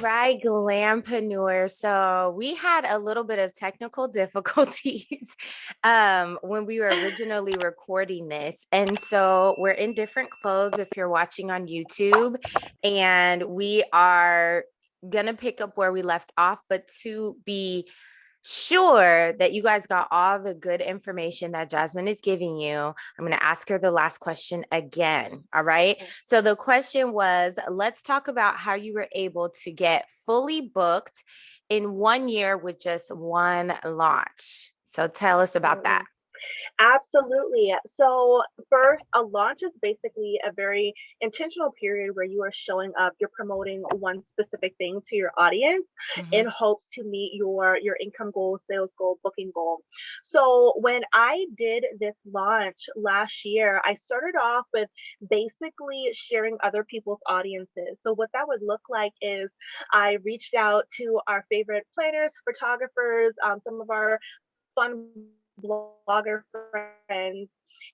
right, Glampreneur. So we had a little bit of technical difficulties when we were originally recording this. And so we're in different clothes if you're watching on YouTube, and we are gonna pick up where we left off, but to be sure that you guys got all the good information that Jasmine is giving you, I'm going to ask her the last question again. All right. So the question was, let's talk about how you were able to get fully booked in 1 year with just one launch. So tell us about that. Absolutely. Absolutely. So, first, a launch is basically a very intentional period where you are showing up, you're promoting one specific thing to your audience in Mhm. hopes to meet your income goal, sales goal, booking goal. So, when I did this launch last year, I started off with basically sharing other people's audiences. So, what that would look like is I reached out to our favorite planners, photographers, some of our fun blogger friends,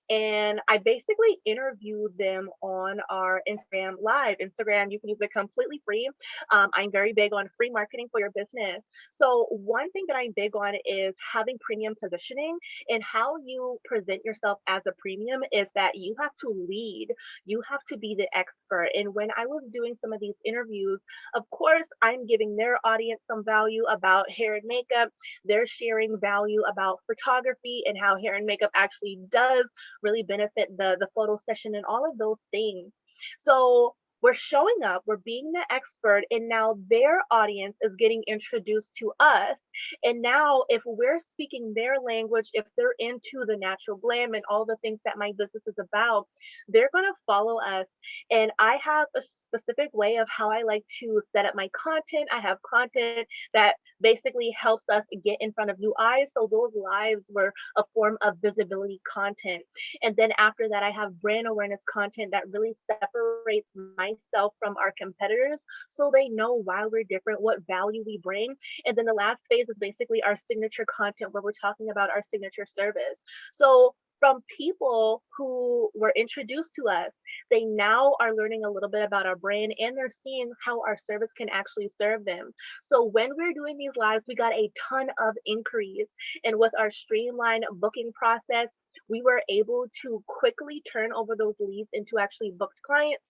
and I basically interviewed them on our Instagram live. Instagram, you can use it completely free. I'm very big on free marketing for your business. So, one thing that I'm big on is having premium positioning, and how you present yourself as a premium is that you have to lead, you have to be the expert. And when I was doing some of these interviews, of course, I'm giving their audience some value about hair and makeup. They're sharing value about photography and how hair and makeup actually does really benefit the photo session and all of those things. So we're showing up, we're being the expert, and now their audience is getting introduced to us. And now, if we're speaking their language, if they're into the natural glam and all the things that my business is about, they're going to follow us. And I have a specific way of how I like to set up my content. I have content that basically helps us get in front of new eyes. So those lives were a form of visibility content. And then after that, I have brand awareness content that really separates myself from our competitors so they know why we're different, what value we bring. And then the last phase is basically our signature content where we're talking about our signature service. So from people who were introduced to us, they now are learning a little bit about our brand and they're seeing how our service can actually serve them. So when we're doing these lives, we got a ton of inquiries. And with our streamlined booking process, we were able to quickly turn over those leads into actually booked clients.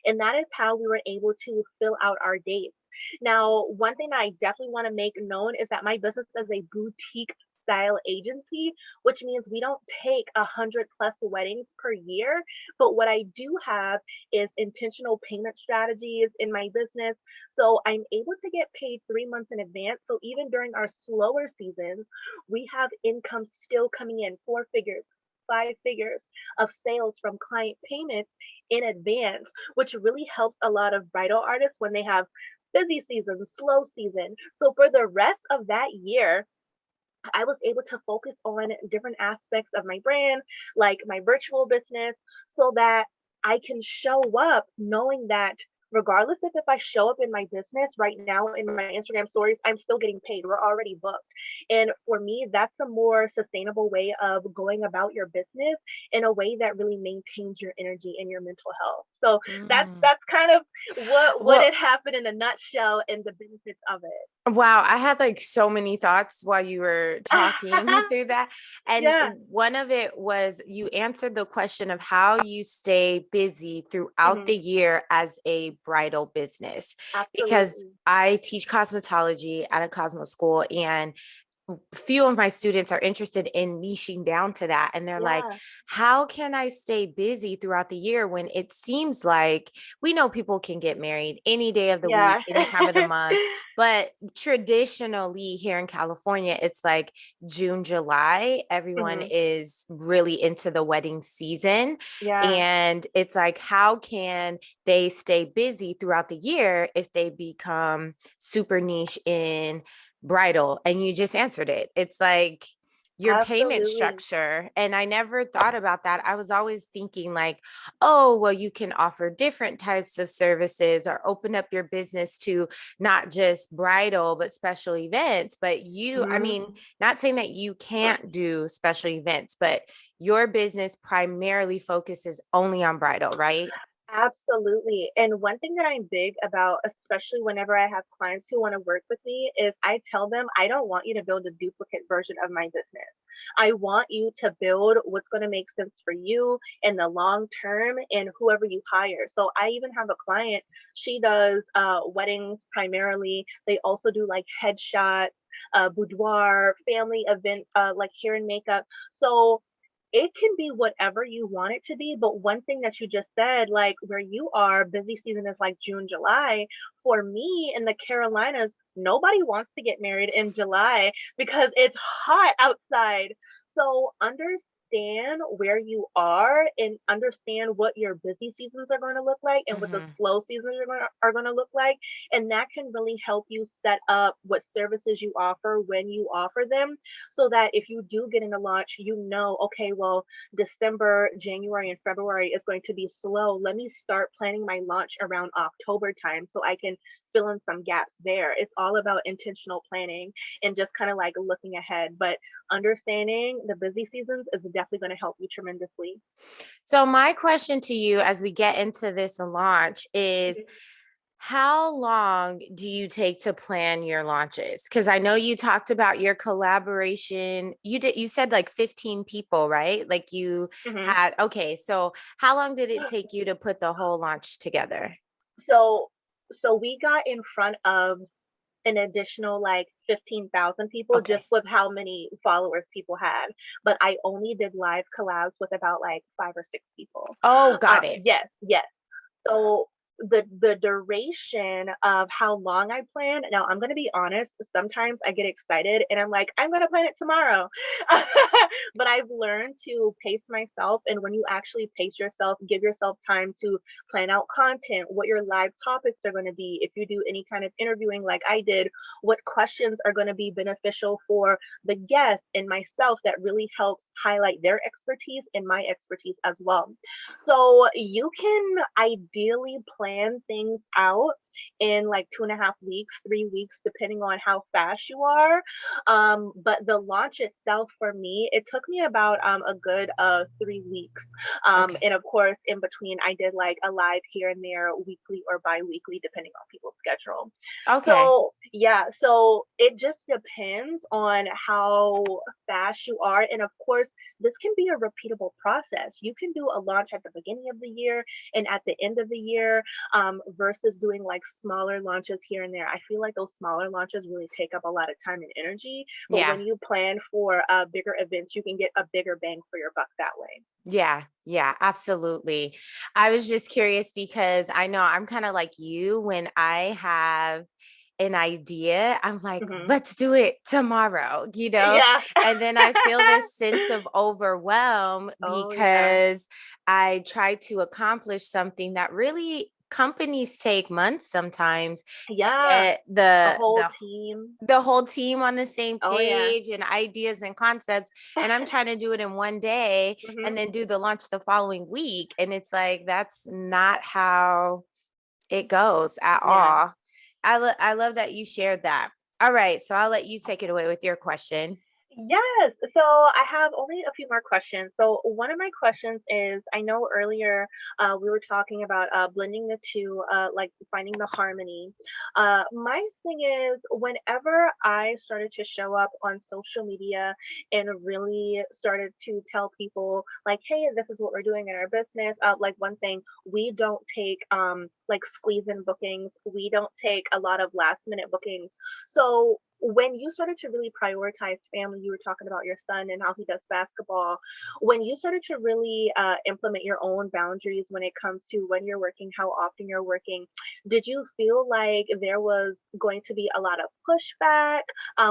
And that is how we were able to fill out our dates. Now, one thing that I definitely want to make known is that my business is a boutique style agency, which means we don't take 100+ weddings per year. But what I do have is intentional payment strategies in my business. So I'm able to get paid 3 months in advance. So even during our slower seasons, we have income still coming in, four figures, five figures of sales from client payments in advance, which really helps a lot of bridal artists when they have busy season, slow season. So for the rest of that year, I was able to focus on different aspects of my brand, like my virtual business, so that I can show up knowing that regardless of if I show up in my business right now in my Instagram stories, I'm still getting paid. We're already booked. And for me, that's a more sustainable way of going about your business in a way that really maintains your energy and your mental health. So that's Mm. that's kind of what Well, had happened in a nutshell and the benefits of wow, I had like so many thoughts while you were talking it. through that. And Yeah. one of it was you answered the question of how you stay busy throughout Mhm. the year as a bridal business. Because Absolutely. I teach cosmetology at a cosmo school, and few of my students are interested in niching down to that, and they're like, Yeah. how can I stay busy throughout the year when it seems like we know people can get married any day of the week, Yeah. any time of the month, but traditionally here in California it's like June, July, everyone Mhm. is really into the wedding season, Yeah. and it's like how can they stay busy throughout the year if they become super niche in bridal? And you just answered it. It's like your payment Absolutely. structure. And I never thought about that. I was always thinking like, oh, well, you can offer different types of services or open up your business to not just bridal, but special events. But you, I mean, Mhm. not saying that you can't do special events, but your business primarily focuses only on bridal, right? Absolutely. And one thing that I'm big about, especially whenever I have clients who want to work with me, is I tell them I don't want you to build a duplicate version of my business. I want you to build what's going to make sense for you in the long term and whoever you hire. So I even have a client, she does weddings primarily. They also do like headshots, boudoir, family event, like hair and makeup. So it can be whatever you want it to be, but one thing that you just said, like where you are, busy season is like June, July. For me in the Carolinas, nobody wants to get married in July because it's hot outside. So understand where you are and understand what your busy seasons are going to look like and what the Hmm. slow seasons are going to look like. And that can really help you set up what services you offer when you offer them, so that if you do get in a launch, you know, okay, well, December, January, and February is going to be slow. Let me start planning my launch around October time so I can fill in some gaps there. It's all about intentional planning and just kind of like looking ahead. But understanding the busy seasons is definitely going to help you tremendously. So my question to you as we get into this launch is, Mhm. how long do you take to plan your launches? Because I know you talked about your collaboration. You said like 15 people, right? Like you Mhm. had, okay, so how long did it take you to put the whole launch together? So, so we got in front of an additional like 15,000 people just Okay. with how many followers people had. But I only did live collabs with about like 5 or 6 people. Oh, got it. Yes, yes. So the duration of how long I plan. Now I'm gonna be honest. Sometimes I get excited and I'm like, I'm gonna plan it tomorrow. But I've learned to pace myself, and when you actually pace yourself, give yourself time to plan out content, what your live topics are going to be. If you do any kind of interviewing like I did, what questions are going to be beneficial for the guest and myself that really helps highlight their expertise and my expertise as well. So you can ideally plan things out in like 2.5 weeks, 3 weeks, depending on how fast you are. But the launch itself for me, it took me about a good 3 weeks. Okay. And of course, in between, I did like a live here and there, weekly or bi-weekly, depending on people's schedule. Okay. So yeah, so it just depends on how fast you are. And of course, this can be a repeatable process. You can do a launch at the beginning of the year and at the end of the year, versus doing like smaller launches here and there. I feel like those smaller launches really take up a lot of time and energy. But Yeah. when you plan for bigger events, you can get a bigger bang for your buck that way. Yeah, yeah, absolutely. I was just curious because I know I'm kind of like you when I have an idea, I'm like, Hmm. let's do it tomorrow, you know? Yeah. And then I feel this sense of overwhelm Oh, yeah. because I try to accomplish something that really companies take months sometimes to Yeah. get A whole team. the whole team on the same Oh, yeah. page and ideas and concepts, and I'm trying to do it in one day Hmm. and then do the launch the following week, and it's like that's not how it goes at Yeah. all. I love that you shared that. All right, so I'll let you take it away with your question. Yes. So I have only a few more questions. So one of my questions is, I know earlier we were talking about blending the two, like finding the harmony. My thing is, whenever I started to show up on social media and really started to tell people like, hey, this is what we're doing in our business. Like one thing, we don't take like squeeze in bookings. We don't take a lot of last minute bookings. So when you started to really prioritize family, you were talking about your son and how he does basketball. When you started to really implement your own boundaries when it comes to when you're working, how often you're working, did you feel like there was going to be a lot of pushback?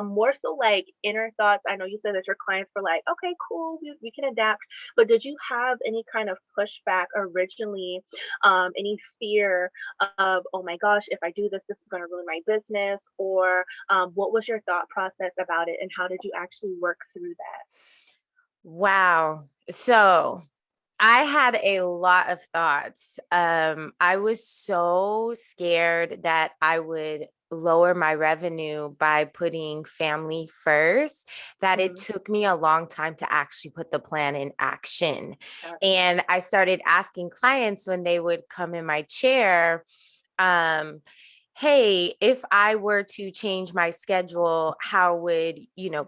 More so like inner thoughts. I know you said that your clients were like, okay, cool, we can adapt. But did you have any kind of pushback originally? Any fear of, oh my gosh, if I do this, this is going to ruin my business? Or what was your thought process about it, and how did you actually work through that? Wow. So I had a lot of thoughts. I was so scared that I would lower my revenue by putting family first, that it Mhm. took me a long time to actually put the plan in action. Gotcha. And I started asking clients when they would come in my chair, um, hey, if I were to change my schedule, how would,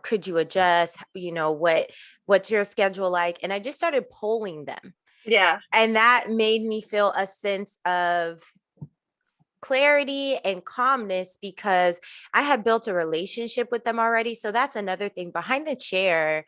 could you adjust? What's your schedule like? And I just started polling them. Yeah. And that made me feel a sense of clarity and calmness because I had built a relationship with them already. So that's another thing behind the chair.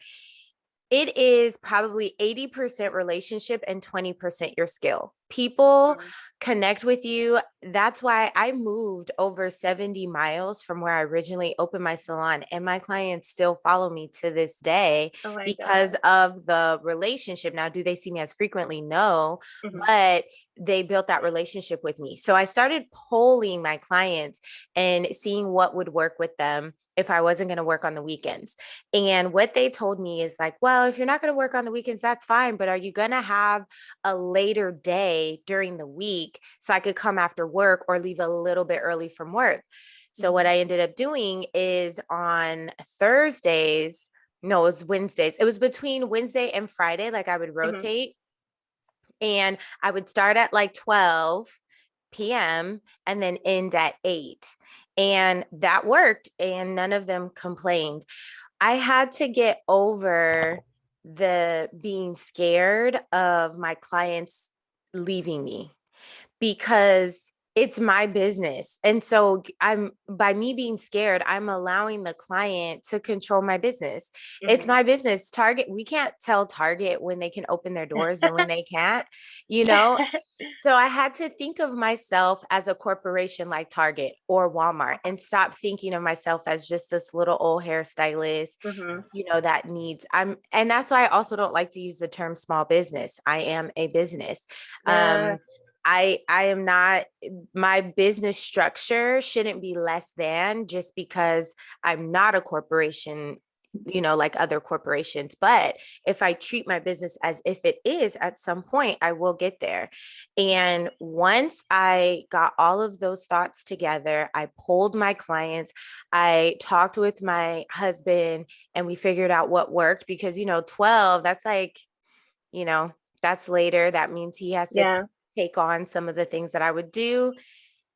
It is probably 80% relationship and 20% your skill. People Mhm. connect with you. That's why I moved over 70 miles from where I originally opened my salon, and my clients still follow me to this day Oh my because god. of the relationship. Now, do they see me as frequently? No, Mhm. but they built that relationship with me. So I started polling my clients and seeing what would work with them if I wasn't going to work on the weekends. And what they told me is like, well, if you're not going to work on the weekends, that's fine. But are you going to have a later day during the week so I could come after work or leave a little bit early from work? So what Mhm. I ended up doing is on Thursdays, no, it was Wednesdays. It was between Wednesday and Friday, like I would Mhm. rotate. And I would start at like 12 p.m. and then end at 8. And that worked, and none of them complained. I had to get over the being scared of my clients leaving me because it's my business. And so I'm by me being scared, I'm allowing the client to control my business. It's Mhm. my business. Target, we can't tell Target when they can open their doors and when they can't, you know? So I had to think of myself as a corporation like Target or Walmart and stop thinking of myself as just this little old hairstylist, Mhm. that needs and that's why I also don't like to use the term small business. I am a business. Yeah. Um I am not, my business structure shouldn't be less than just because I'm not a corporation, like other corporations. But if I treat my business as if it is, at some point I will get there. And once I got all of those thoughts together, I polled my clients, I talked with my husband, and we figured out what worked because, 12, that's like, you know, that's later. That means he has to Yeah. take on some of the things that I would do.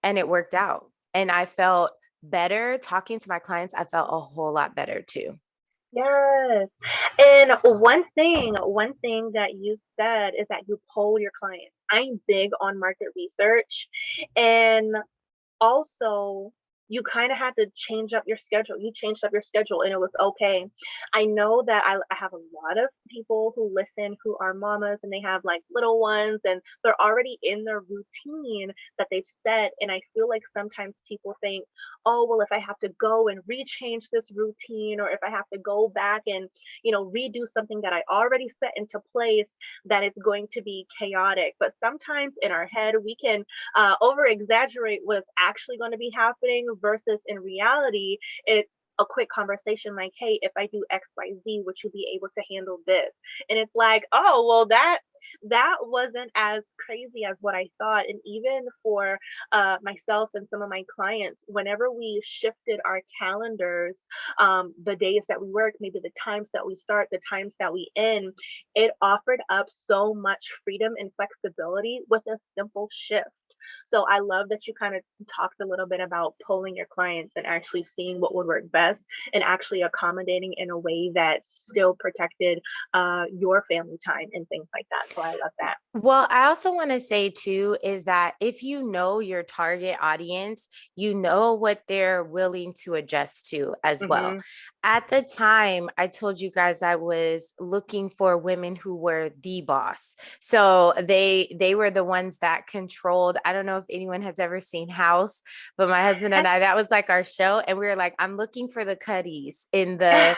And it worked out. And I felt better talking to my clients. I felt a whole lot better too. Yes. And one thing that you said is that you poll your clients. I'm big on market research, and also, you kinda had to change up your schedule. You changed up your schedule, and it was okay. I know that I have a lot of people who listen who are mamas, and they have, like, little ones, and they're already in their routine that they've set, and I feel like sometimes people think, "Oh, well, if I have to go and rechange this routine, or if I have to go back and, redo something that I already set into place, that it's going to be chaotic." But sometimes in our head, we can over exaggerate what's actually going to be happening versus in reality, it's a quick conversation like, hey, if I do XYZ, would you be able to handle this? And it's like, oh, well, that wasn't as crazy as what I thought. And even for myself and some of my clients, whenever we shifted our calendars, the days that we work, maybe the times that we start, the times that we end, it offered up so much freedom and flexibility with a simple shift. So I love that you kind of talked a little bit about polling your clients and actually seeing what would work best and actually accommodating in a way that still protected your family time and things like that. So I love that. Well, I also want to say too is that if you know your target audience, you know what they're willing to adjust to as well. Hmm. At the time, I told you guys I was looking for women who were the boss. So they were the ones that controlled. I don't know if anyone has ever seen House, but my husband and I, that was like our show, and we were like, I'm looking for the Cuddies in the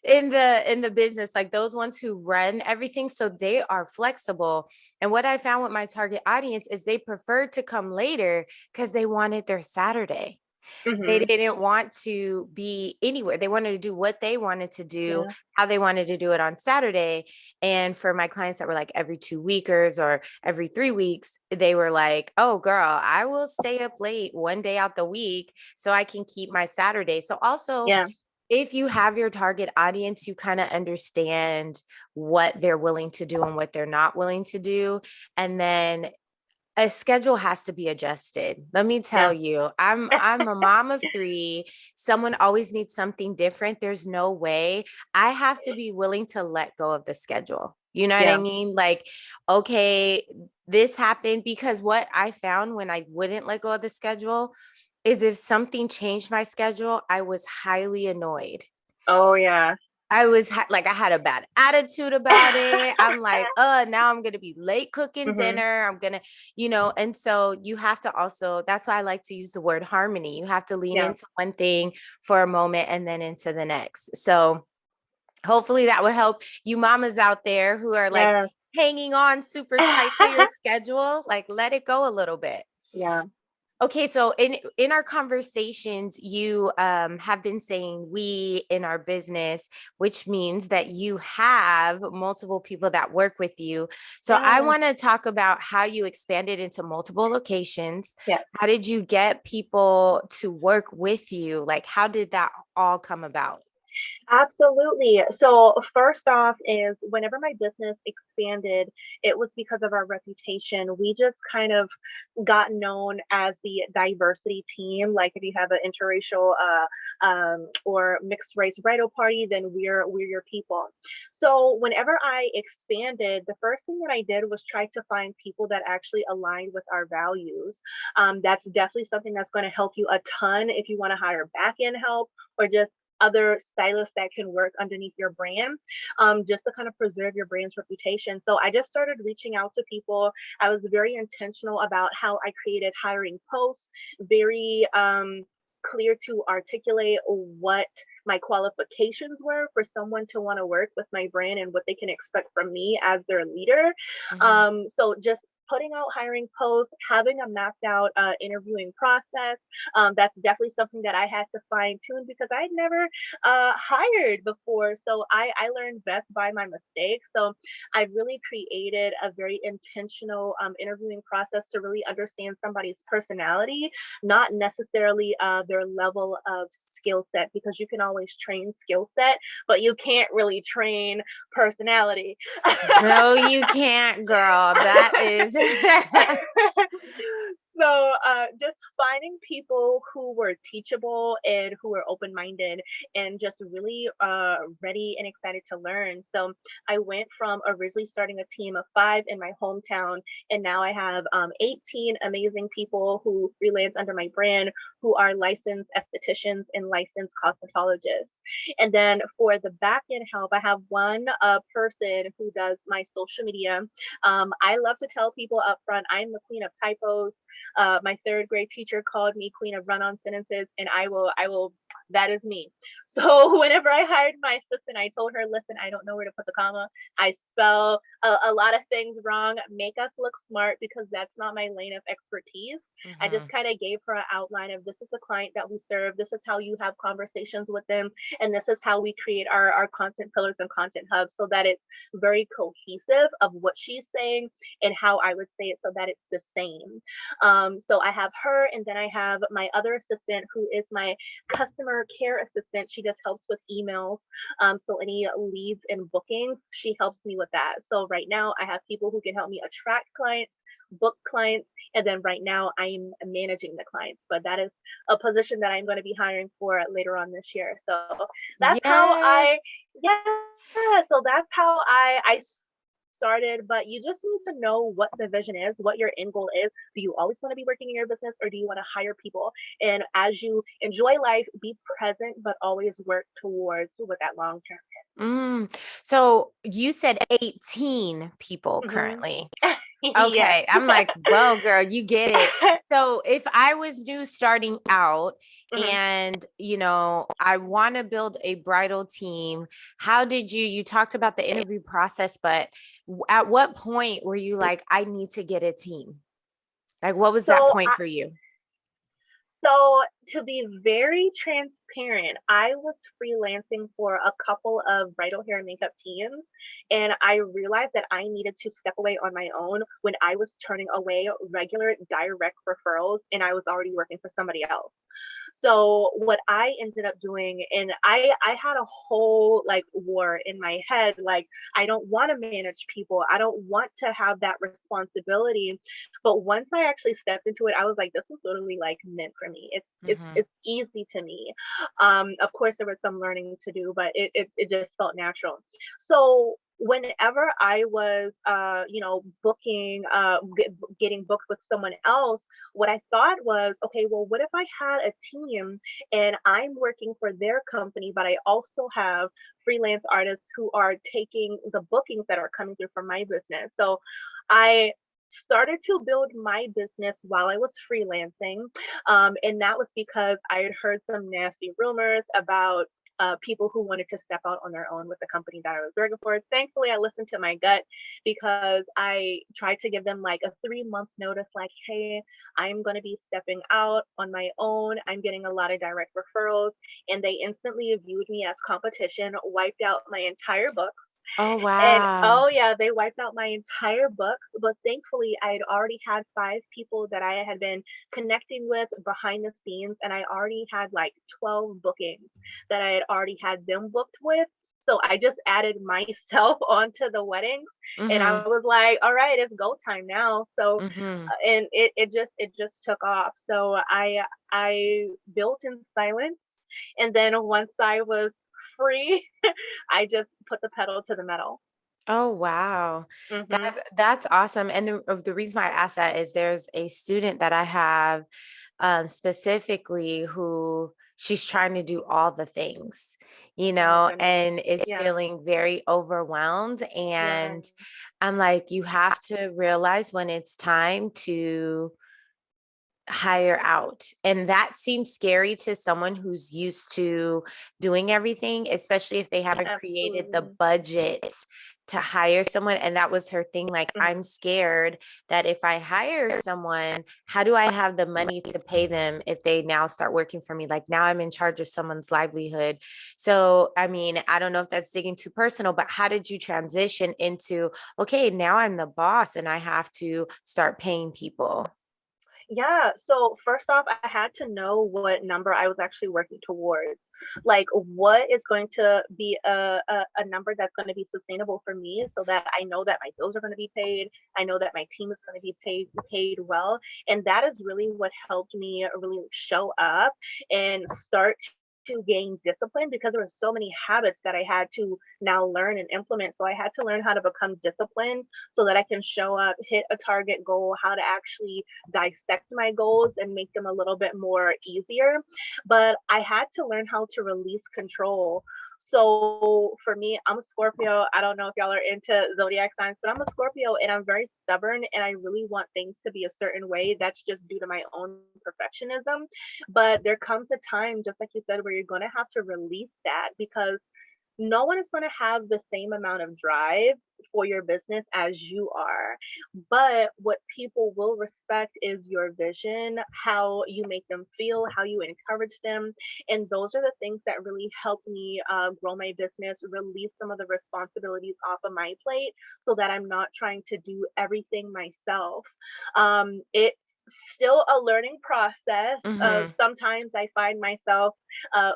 in the business, like those ones who run everything, so they are flexible. And what I found with my target audience is they preferred to come later because they wanted their Saturday. They Mhm. didn't want to be anywhere. They wanted to do what they wanted to do, Yeah. how they wanted to do it on Saturday. And for my clients that were like every 2 weekers or every 3 weeks, they were like, oh, girl, I will stay up late one day out the week so I can keep my Saturday. So also, Yeah. if you have your target audience, you kind of understand what they're willing to do and what they're not willing to do. And then a schedule has to be adjusted. Let me tell Yeah. you, I'm a mom of three. Someone always needs something different. There's no way. I have to be willing to let go of the schedule. You know what I Yeah. mean? Like, okay, this happened because what I found when I wouldn't let go of the schedule is if something changed my schedule, I was highly annoyed. Oh, yeah. I was like, I had a bad attitude about it. I'm like, now I'm going to be late cooking Mhm. dinner. I'm going to, and so you have to also, that's why I like to use the word harmony. You have to lean Yeah. into one thing for a moment and then into the next. So hopefully that will help you mamas out there who are like Yes. hanging on super tight to your schedule. Like, let it go a little bit. Yeah. Okay, so in our conversations, you have been saying we in our business, which means that you have multiple people that work with you. So I Yeah. want to talk about how you expanded into multiple locations. Yeah. How did you get people to work with you? Like, how did that all come about? Absolutely. So, first off, is whenever my business expanded, it was because of our reputation. We just kind of got known as the diversity team. Like, if you have an interracial or mixed race bridal party, then we're your people. So, whenever I expanded, the first thing that I did was try to find people that actually aligned with our values. That's definitely something that's going to help you a ton if you want to hire back end help or just other stylists that can work underneath your brand, just to kind of preserve your brand's reputation. So I just started reaching out to people. I was very intentional about how I created hiring posts, very clear to articulate what my qualifications were for someone to want to work with my brand and what they can expect from me as their leader. Mhm. So just putting out hiring posts, having a mapped out interviewing process. That's definitely something that I had to fine tune because I had never hired before. So I learned best by my mistakes. So I really created a very intentional interviewing process to really understand somebody's personality, not necessarily their level of skill set, because you can always train skill set, but you can't really train personality. No, you can't, girl. That is So just finding people who were teachable and who were open-minded and just really ready and excited to learn. So I went from originally starting a team of 5 in my hometown, and now I have 18 amazing people who freelance under my brand, who are licensed estheticians and licensed cosmetologists. And then for the back end help, I have one person who does my social media. I love to tell people up front, I'm the queen of typos. My third grade teacher called me queen of run-on sentences, and I will. That is me. So whenever I hired my assistant, I told her, listen, I don't know where to put the comma. I spell a lot of things wrong. Make us look smart because that's not my lane of expertise. I just Mhm. kind of gave her an outline of this is the client that we serve. This is how you have conversations with them. And this is how we create our content pillars and content hubs so that it's very cohesive of what she's saying and how I would say it so that it's the same. So I have her, and then I have my other assistant who is my customer care assistant. She just helps with emails. So any leads and bookings, she helps me with that. So right now I have people who can help me attract clients, book clients, and then right now I'm managing the clients. But that is a position that I'm going to be hiring for later on this year. So that's how Yeah. I, yeah. So that's how I started, but you just need to know what the vision is, what your end goal is. Do you always want to be working in your business or do you want to hire people? And as you enjoy life, be present, but always work towards what that long term Mm. So you said 18 people is. Hmm. currently. Yes. Okay. I'm like, well, girl, you get it. So if I was new starting out Hmm. and, I want to build a bridal team, how did you talked about the interview process, but at what point were you like, I need to get a team? Like, what was that So point for you? So, to be very transparent, I was freelancing for a couple of bridal hair and makeup teams, and I realized that I needed to step away on my own when I was turning away regular direct referrals and I was already working for somebody else. So what I ended up doing, and I had a whole like war in my head, like I don't want to manage people. I don't want to have that responsibility. But once I actually stepped into it, I was like, this is literally like meant for me. Hmm. It's easy to me. Of course there was some learning to do, but it just felt natural. So whenever I was booking getting booked with someone else, what I thought was, okay, well, what if I had a team and I'm working for their company, but I also have freelance artists who are taking the bookings that are coming through from my business. So I started to build my business while I was freelancing. And that was because I had heard some nasty rumors about people who wanted to step out on their own with the company that I was working for. Thankfully, I listened to my gut because I tried to give them like a 3 month notice, like, hey, I'm going to be stepping out on my own. I'm getting a lot of direct referrals. And they instantly viewed me as competition, wiped out my entire books. Oh, And wow. oh yeah, they wiped out my entire books, but thankfully I had already had 5 people that I had been connecting with behind the scenes, and I already had like 12 bookings that I had already had them booked with. So I just added myself onto the weddings, and Hmm. I was like, all right, it's go time now. So Hmm. and it just took off. So I built in silence, and then once I was free, I just put the pedal to the metal. Oh, wow. Mhm. That's awesome. And the reason why I asked that is there's a student that I have specifically who she's trying to do all the things, Oh goodness. and is Yeah. feeling very overwhelmed. Yeah. And I'm like, you have to realize when it's time to hire out. And that seems scary to someone who's used to doing everything, especially if they haven't created the Absolutely. budget to hire someone. And that was her thing. Like, Mhm. I'm scared that if I hire someone, how do I have the money to pay them if they now start working for me? Like, now I'm in charge of someone's livelihood. So, I mean, I don't know if that's digging too personal, but how did you transition into, okay, now I'm the boss and I have to start paying people? Yeah, so first off, I had to know what number I was actually working towards. Like, what is going to be a number that's going to be sustainable for me so that I know that my bills are going to be paid. I know that my team is going to be paid well. And that is really what helped me really show up and start to gain discipline because there were so many habits that I had to now learn and implement. So I had to learn how to become disciplined so that I can show up, hit a target goal, how to actually dissect my goals and make them a little bit more easier. But I had to learn how to release control. So for me, I'm a Scorpio. I don't know if y'all are into zodiac signs, but I'm a Scorpio and I'm very stubborn and I really want things to be a certain way. That's just due to my own perfectionism. But there comes a time, just like you said, where you're going to have to release that because no one is going to have the same amount of drive for your business as you are. But what people will respect is your vision, how you make them feel, how you encourage them. And those are the things that really help me grow my business, release some of the responsibilities off of my plate so that I'm not trying to do everything myself. It's still a learning process. Hmm. Sometimes I find myself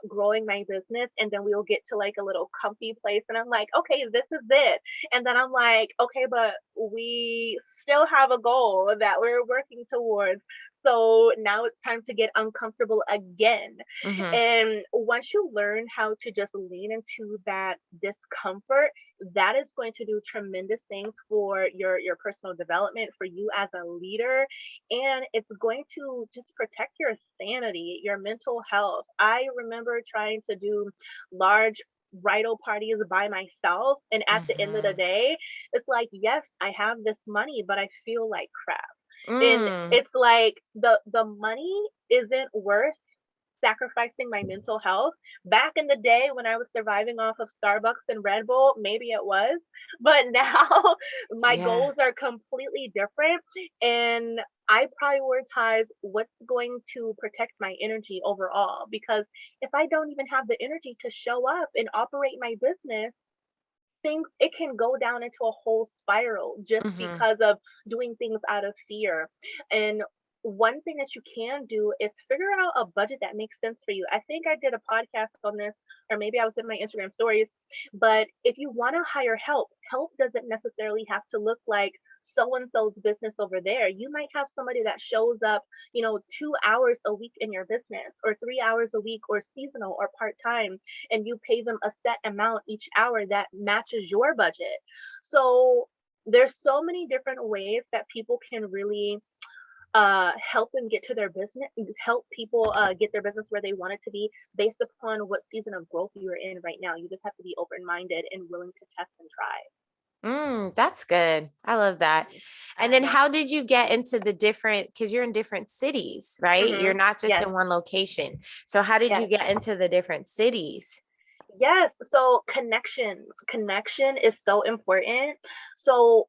growing my business and then we'll get to like a little comfy place and I'm like, okay, this is it. And then I'm like, okay, but we still have a goal that we're working towards. So now it's time to get uncomfortable again. Hmm. And once you learn how to just lean into that discomfort, that is going to do tremendous things for your personal development, for you as a leader, and it's going to just protect your sanity, your mental health. I remember trying to do large bridal parties by myself, and at the end of the Hmm. day, it's like, yes, I have this money, but I feel like crap. And Mm. it's like the money isn't worth sacrificing my mental health. Back in the day when I was surviving off of Starbucks and Red Bull, maybe it was, but now my Yeah. goals are completely different, and I prioritize what's going to protect my energy overall, because if I don't even have the energy to show up and operate my business, things it can go down into a whole spiral just Hmm. because of doing things out of fear. And one thing that you can do is figure out a budget that makes sense for you. I think I did a podcast on this, or maybe I was in my Instagram stories. But if you want to hire help, help doesn't necessarily have to look like so and so's business over there. You might have somebody that shows up, 2 hours a week in your business, or 3 hours a week, or seasonal, or part time, and you pay them a set amount each hour that matches your budget. So there's so many different ways that people can really help them get to their business, help people get their business where they want it to be based upon what season of growth you're in right now. You just have to be open minded and willing to test and try. That's good. I love that. And then Yeah. how did you get into the different, because you're in different cities, right? You're Hmm. not just Yes. in one location. So how did you Yes. get into the different cities? Yes. So connection is so important. So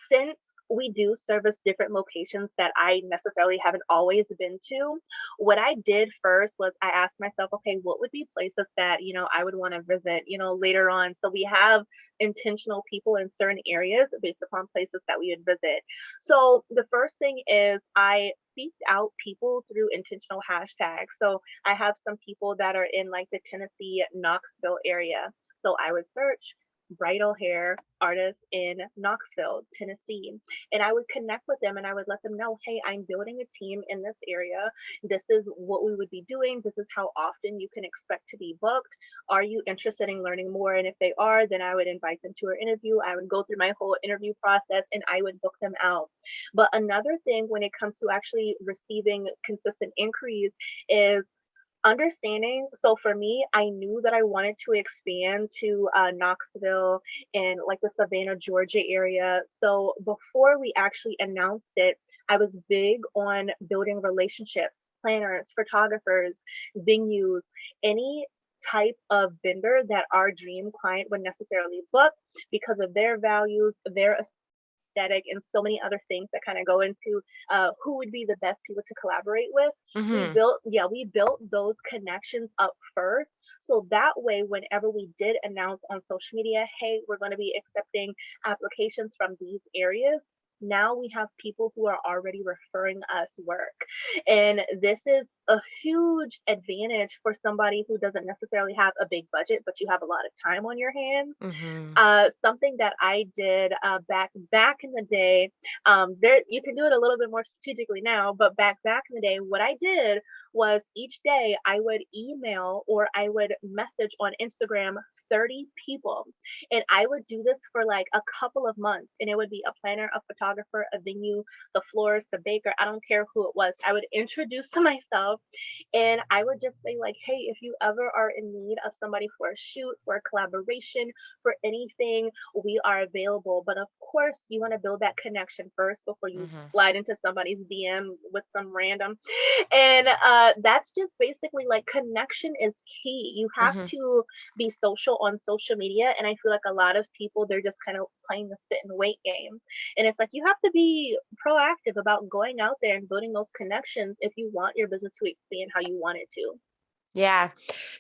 since we do service different locations that I necessarily haven't always been to, what I did first was I asked myself, okay, what would be places that, I would want to visit, later on. So we have intentional people in certain areas based upon places that we would visit. So the first thing is I seeked out people through intentional hashtags. So I have some people that are in like the Tennessee Knoxville area. So I would search bridal hair artists in Knoxville, Tennessee. And I would connect with them and I would let them know, hey, I'm building a team in this area. This is what we would be doing. This is how often you can expect to be booked. Are you interested in learning more? And if they are, then I would invite them to an interview. I would go through my whole interview process and I would book them out. But another thing when it comes to actually receiving consistent inquiries is understanding. So for me, I knew that I wanted to expand to Knoxville and like the Savannah, Georgia area. So before we actually announced it, I was big on building relationships, planners, photographers, venues, any type of vendor that our dream client would necessarily book because of their values, their aesthetic, and so many other things that kind of go into who would be the best people to collaborate with. Hmm. We built those connections up first. So that way, whenever we did announce on social media, hey, we're going to be accepting applications from these areas, now we have people who are already referring us work. And this is a huge advantage for somebody who doesn't necessarily have a big budget, but you have a lot of time on your hands. Hmm. Something that I did back in the day. There you can do it a little bit more strategically now, but back in the day, what I did was each day I would email or I would message on Instagram 30 people, and I would do this for like a couple of months, and it would be a planner, a photographer, a venue, the florist, the baker. I don't care who it was. I would introduce to myself and I would just say, like, hey, if you ever are in need of somebody for a shoot, for a collaboration, for anything, we are available. But of course, you want to build that connection first before you Hmm. slide into somebody's DM with some random. And that's just basically like connection is key. You have Hmm. to be social on social media. And I feel like a lot of people, they're just kind of playing the sit and wait game. And it's like you have to be proactive about going out there and building those connections if you want your business to expand how you want it to. Yeah.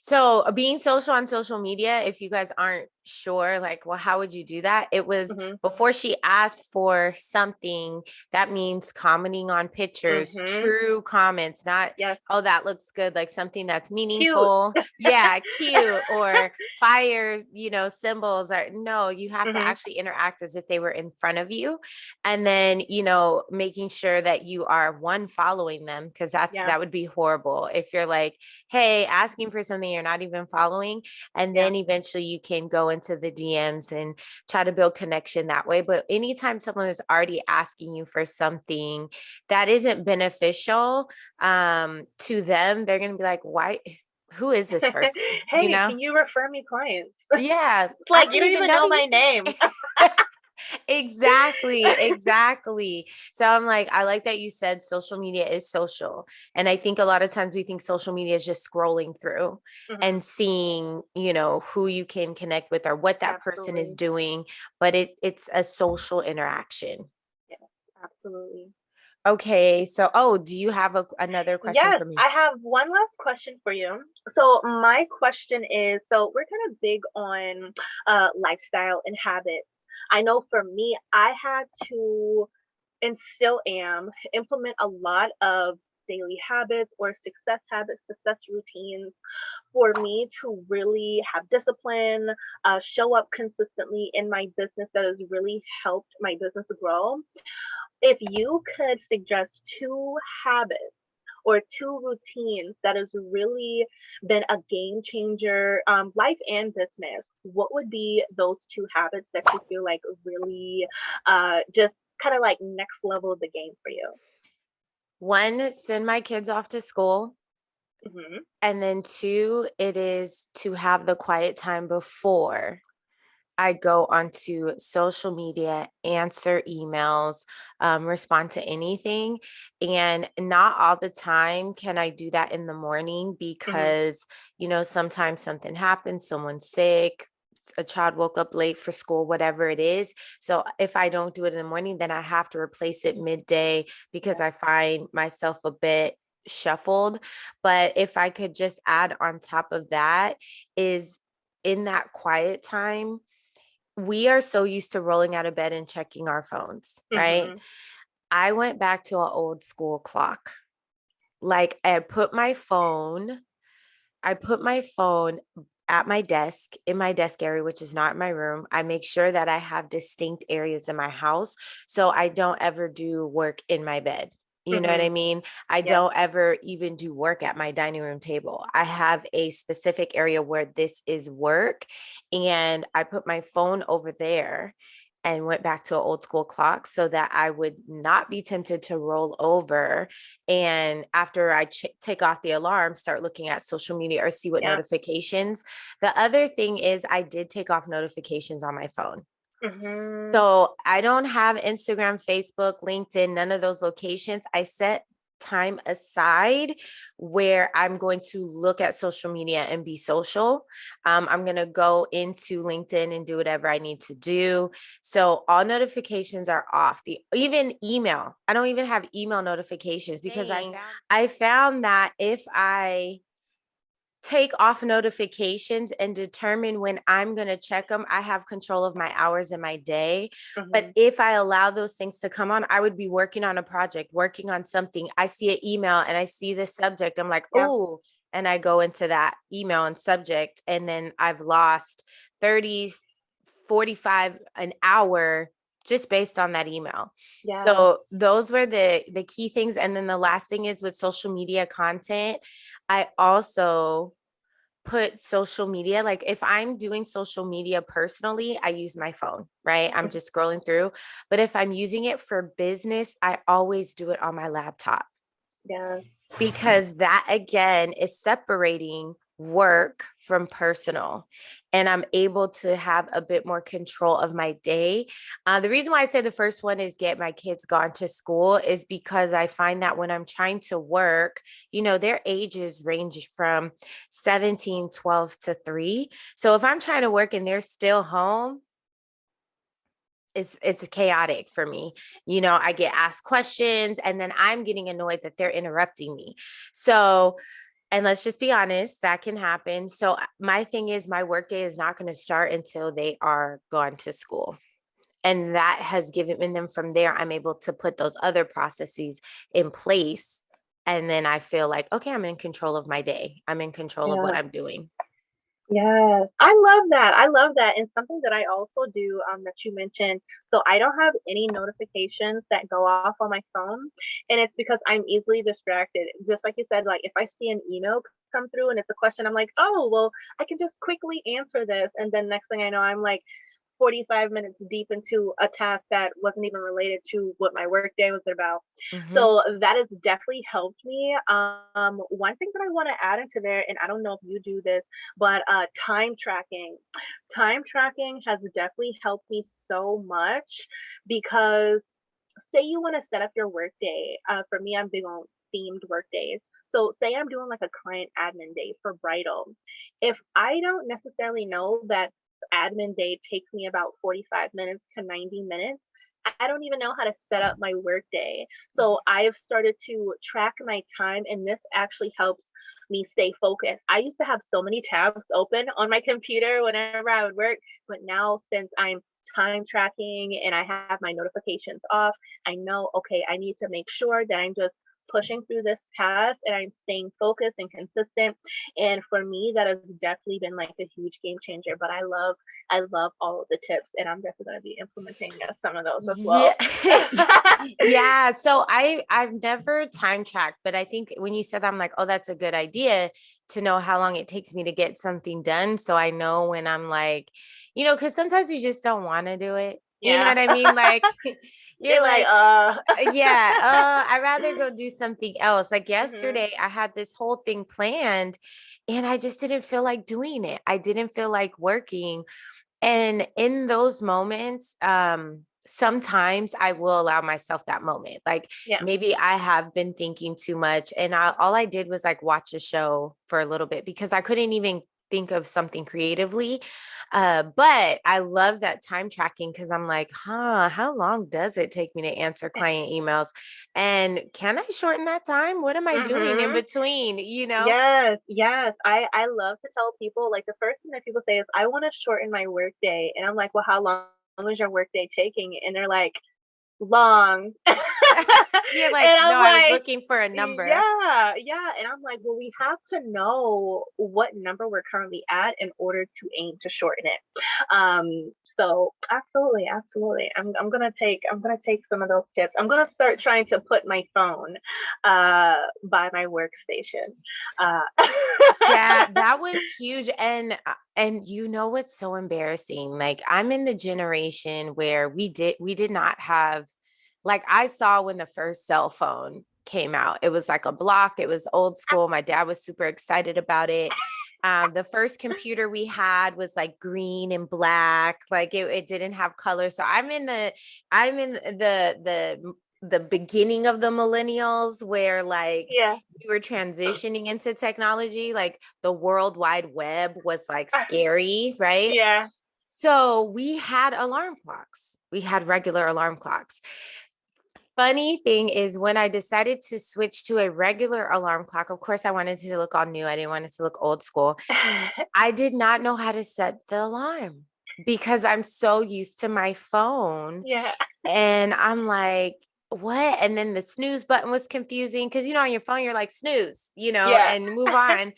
So being social on social media, if you guys aren't sure, like, well, how would you do that? It was Mhm. before she asked for something, that means commenting on pictures, Mhm. true comments, not, Yes. oh, that looks good, like something that's Cute. meaningful. Yeah, cute or fires, symbols are no, you have to Mhm. actually interact as if they were in front of you. And then, making sure that you are one following them, because Yeah. that would be horrible if you're like, hey, asking for something you're not even following. And Yeah. then eventually you can go into the DMs and try to build connection that way. But anytime someone is already asking you for something that isn't beneficial to them, they're going to be like, why? Who is this person? Hey, can you refer me clients? Yeah, It's I like you don't don't even even know know my you. name. Exactly, exactly. So I'm like, I like that you said social media is social. And I think a lot of times we think social media is just scrolling through Mhm. and seeing, who you can connect with or what that person is Absolutely. doing, but it's a social interaction. Yes, absolutely. Okay, so do you have another question Yes, for me? I have one last question for you. So my question is, so we're kind of big on lifestyle and habits. I know for me, I had to and still am implement a lot of daily habits or success habits, success routines for me to really have discipline, show up consistently in my business that has really helped my business grow. If you could suggest two habits or two routines that has really been a game changer, life and business, what would be those two habits that you feel like really just kind of like next level of the game for you? One, send my kids off to school. Hmm. And then two, it is to have the quiet time before I go onto social media, answer emails, respond to anything. And not all the time can I do that in the morning Hmm. because, sometimes something happens, someone's sick, a child woke up late for school, whatever it is. So if I don't do it in the morning, then I have to replace it midday because Yeah. I find myself a bit shuffled. But if I could just add on top of that, is in that quiet time we are so used to rolling out of bed and checking our phones, right? Hmm. I went back to an old school clock. Like I put my phone at my desk in my desk area, which is not my room. I make sure that I have distinct areas in my house so I don't ever do work in my bed. You know what Hmm. I mean? I Yeah. don't ever even do work at my dining room table. I have a specific area where this is work, and I put my phone over there and went back to an old school clock so that I would not be tempted to roll over and after I take off the alarm, start looking at social media or see what Yeah. notifications. The other thing is, I did take off notifications on my phone. Hmm. So I don't have Instagram, Facebook, LinkedIn, none of those locations. I set time aside where I'm going to look at social media and be social. I'm going to go into LinkedIn and do whatever I need to do. So all notifications are off. The even email, I don't even have email notifications because I found that if I take off notifications and determine when I'm going to check them, I have control of my hours in my day. But Hmm. if I allow those things to come on, I would be working on a project, working on something. I see an email and I see this subject. I'm like, Yeah. oh, and I go into that email and subject. And then I've lost 30, 45 an hour just based on that email. Yeah. So those were the key things. And then the last thing is with social media content, I also put social media, like if I'm doing social media personally, I use my phone, right? I'm Mhm. just scrolling through. But if I'm using it for business, I always do it on my laptop Yes. because that again is separating work from personal, and I'm able to have a bit more control of my day. The reason why I say the first one is get my kids gone to school is because I find that when I'm trying to work, their ages range from 17, 12 to 3. So if I'm trying to work and they're still home, it's chaotic for me. I get asked questions and then I'm getting annoyed that they're interrupting me. So, and let's just be honest, that can happen. So my thing is my workday is not going to start until they are gone to school. And that has given them from there, I'm able to put those other processes in place. And then I feel like, okay, I'm in control of my day. I'm in control of what Yeah. I'm doing. Yes, I love that. I love that. And something that I also do, that you mentioned, so I don't have any notifications that go off on my phone. And it's because I'm easily distracted. Just like you said, like if I see an email come through and it's a question, I'm like, oh, well, I can just quickly answer this. And then next thing I know, I'm like, 45 minutes deep into a task that wasn't even related to what my work day was about. Mm-hmm. So that has definitely helped me. One thing that I want to add into there, and I don't know if you do this, but time tracking. Time tracking has definitely helped me so much because say you want to set up your work day. For me, I'm big on themed work days. So say I'm doing like a client admin day for Bridal. If I don't necessarily know that admin day takes me about 45 minutes to 90 minutes, I don't even know how to set up my work day. So I've started to track my time, and this actually helps me stay focused. I used to have so many tabs open on my computer whenever I would work, but now since I'm time tracking and I have my notifications off, I know, okay, I need to make sure that I'm just pushing through this task and I'm staying focused and consistent. And for me, that has definitely been like a huge game changer. But I love all of the tips, and I'm definitely going to be implementing some of those as Yeah. well. Yeah. So I've never time tracked, but I think when you said that, I'm like, oh, that's a good idea to know how long it takes me to get something done. So I know when I'm like, because sometimes you just don't want to do it. You know Yeah. what I mean? Like you're You're like, like, yeah, I'd rather go do something else. Like hmm, yesterday, I had this whole thing planned and I just didn't feel like doing it. I didn't feel like working. And in those moments, sometimes I will allow myself that moment. Like yeah. maybe I have been thinking too much, and all I did was like watch a show for a little bit because I couldn't even think of something creatively. But I love that time tracking because I'm like, how long does it take me to answer client emails? And can I shorten that time? What am I doing in Hmm. between? Yes, yes. I love to tell people, like, the first thing that people say is, I want to shorten my work day. And I'm like, well, how long is your work day taking? And they're like, long. You're like, And no, I'm I was like, looking for a number. yeah, yeah. And I'm like, well, we have to know what number we're currently at in order to aim to shorten it. So absolutely, absolutely. I'm gonna take some of those tips. I'm gonna start trying to put my phone by my workstation. Uh Yeah, that was huge. And what's so embarrassing? Like I'm in the generation where we did not have, like I saw when the first cell phone came out. It was like a block, it was old school. My dad was super excited about it. The first computer we had was like green and black, like it didn't have color. So I'm in the beginning of the millennials where like yeah. we were transitioning into technology, like the World Wide Web was like scary, right? Yeah. So we had alarm clocks. We had regular alarm clocks. Funny thing is, when I decided to switch to a regular alarm clock, of course, I wanted to look all new. I didn't want it to look old school. I did not know how to set the alarm because I'm so used to my phone. Yeah. And I'm like, what? And then the snooze button was confusing because, on your phone, you're like, snooze, Yeah. and move on.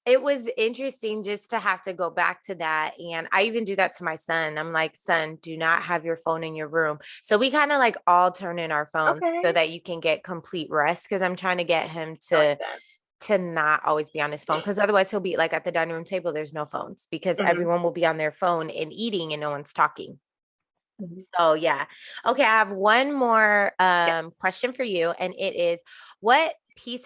It was interesting just to have to go back to that. And I even do that to my son. I'm like, son, do not have your phone in your room. So we kind of like all turn in our phones so Okay. that you can get complete rest because I'm trying to get him I like to that. not always be on his phone because otherwise he'll be like at the dining room table, there's no phones because Hmm. everyone will be on their phone and eating and no one's talking. Hmm. So yeah. Okay, I have one more Yeah. question for you, and it is what piece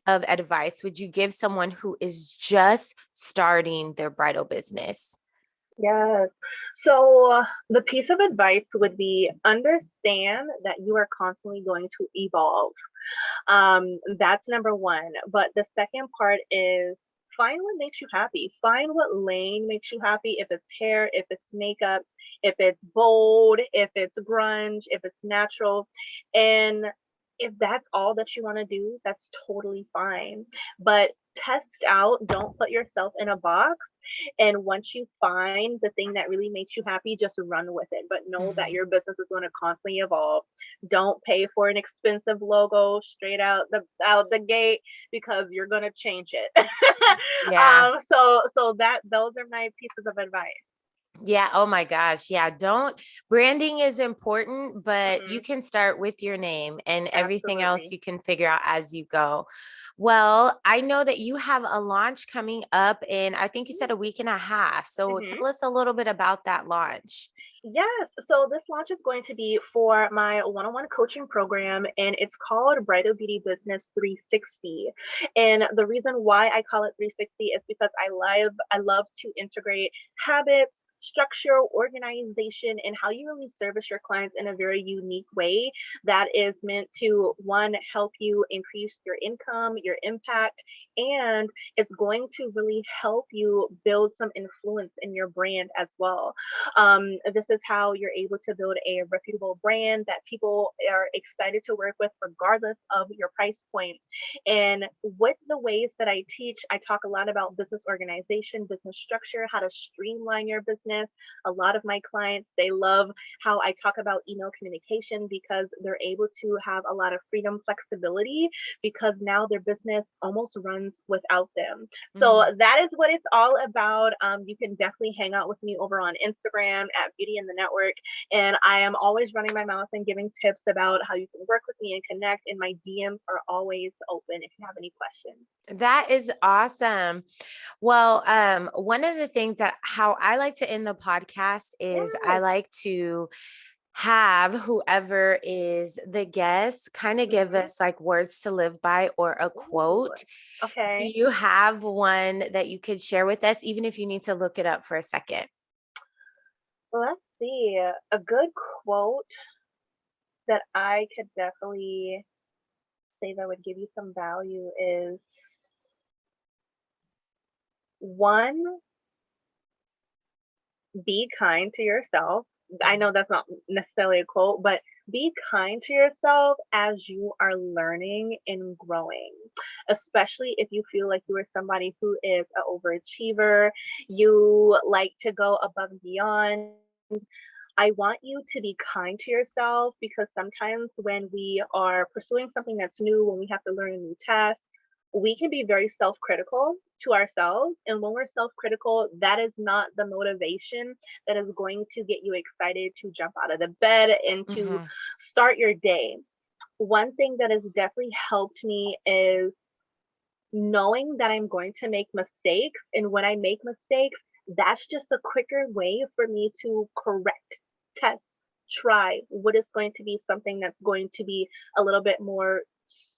of advice would you give someone who is just starting their bridal business? Yes. So the piece of advice would be understand that you are constantly going to evolve. That's number one. But the second part is find what makes you happy. Find what lane makes you happy. If it's hair, if it's makeup, if it's bold, if it's grunge, if it's natural. And if that's all that you want to do, that's totally fine. But test out, don't put yourself in a box. And once you find the thing that really makes you happy, just run with it. But know that Mhm. your business is going to constantly evolve. Don't pay for an expensive logo straight out the gate because you're going to change it. Yeah. So that those are my pieces of advice. Yeah. Oh my gosh. Yeah. Don't branding is important, but you Hmm. can start with your name and everything else Absolutely. you can figure out as you go. Well, I know that you have a launch coming up in, I think you said a week and a half. So Hmm. tell us a little bit about that launch. Yes. So this launch is going to be for my one-on-one coaching program, and it's called Bridal Beauty Business 360. And the reason why I call it 360 is because I love to integrate habits, structure, organization, and how you really service your clients in a very unique way that is meant to, one, help you increase your income, your impact, and it's going to really help you build some influence in your brand as well. This is how you're able to build a reputable brand that people are excited to work with, regardless of your price point. And with the ways that I teach, I talk a lot about business organization, business structure, how to streamline your business. A lot of my clients, they love how I talk about email communication because they're able to have a lot of freedom, flexibility, because now their business almost runs without them. So Mhm. that is what it's all about. You can definitely hang out with me over on Instagram at Beauty in the Network. And I am always running my mouth and giving tips about how you can work with me and connect. And my DMs are always open if you have any questions. That is awesome. Well, one of the things that how I like to end the podcast is I Yes. like to have whoever is the guest kind of give Hmm. us like words to live by or a Ooh, quote. Do okay. you have one that you could share with us, even if you need to look it up for a second? Let's see. A good quote that I could definitely say that would give you some value is, one, be kind to yourself. I know that's not necessarily a quote, but be kind to yourself as you are learning and growing, especially if you feel like you are somebody who is an overachiever, you like to go above and beyond. I want you to be kind to yourself because sometimes when we are pursuing something that's new, when we have to learn a new task, we can be very self critical to ourselves. And when we're self critical, that is not the motivation that is going to get you excited to jump out of the bed and to Hmm. start your day. One thing that has definitely helped me is knowing that I'm going to make mistakes. And when I make mistakes, that's just a quicker way for me to correct, test, try what is going to be something that's going to be a little bit more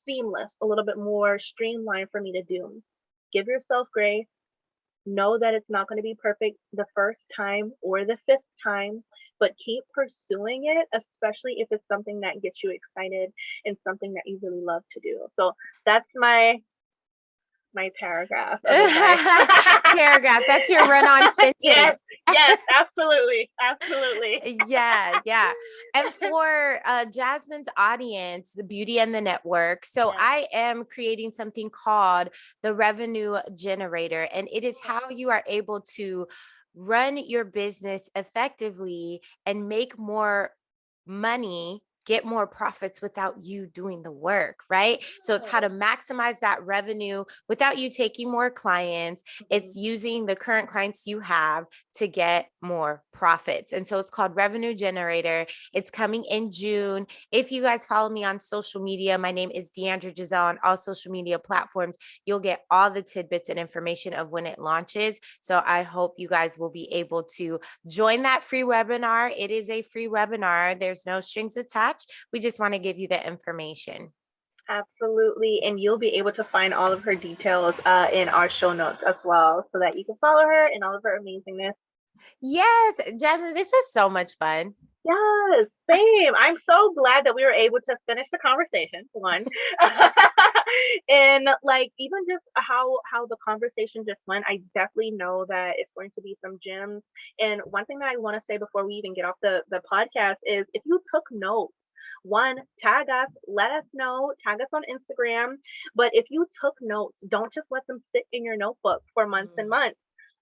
seamless, a little bit more streamlined for me to do. Give yourself grace. Know that it's not going to be perfect the first time or the fifth time, but keep pursuing it, especially if it's something that gets you excited and something that you really love to do. So that's my paragraph of advice. Paragraph. That's your run on Yes, sentence. yes, absolutely, absolutely. Yeah, yeah. And for Jasmine's audience, the Beauty and the Network. So Yes. I am creating something called the Revenue Generator, and it is Okay. how you are able to run your business effectively and make more money, get more profits without you doing the work, right? So it's how to Yes. maximize that revenue without you taking more clients. It's Mhm. using the current clients you have to get more profits. And so it's called Revenue Generator. It's coming in June. If you guys follow me on social media, my name is Deandra Giselle on all social media platforms. You'll get all the tidbits and information of when it launches. So I hope you guys will be able to join that free webinar. It is a free webinar. There's no strings attached. We just want to give you the information. Absolutely. And you'll be able to find all of her details in our show notes as well so that you can follow her and all of her amazingness. Yes, Jasmine, this was so much fun. Yes, same. I'm so glad that we were able to finish the conversation, one. And like even just how the conversation just went, I definitely know that it's going to be some gems. And one thing that I want to say before we even get off the podcast is if you took notes, one, tag us, let us know, tag us on Instagram. But if you took notes, don't just let them sit in your notebook for months and Mhm. months.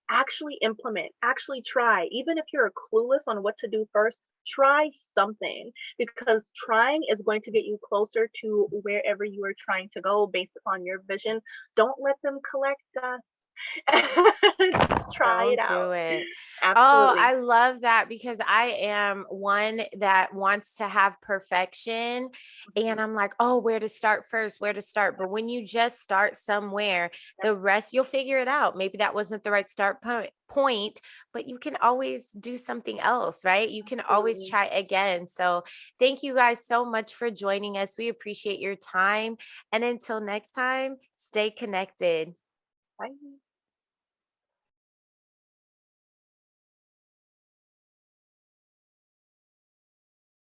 Actually implement, actually try. Even if you're clueless on what to do first, try something because trying is going to get you closer to wherever you are trying to go based upon your vision. Don't let them collect us. Just try it Don't out. do it. Oh, Absolutely. I love that because I am one that wants to have perfection. And Mhm. I'm like, oh, where to start first, where to start. But when you just start somewhere, the rest you'll figure it out. Maybe that wasn't the right point, but you can always do something else, right? You can always Absolutely. try again. So thank you guys so much for joining us. We appreciate your time. And until next time, stay connected. Bye.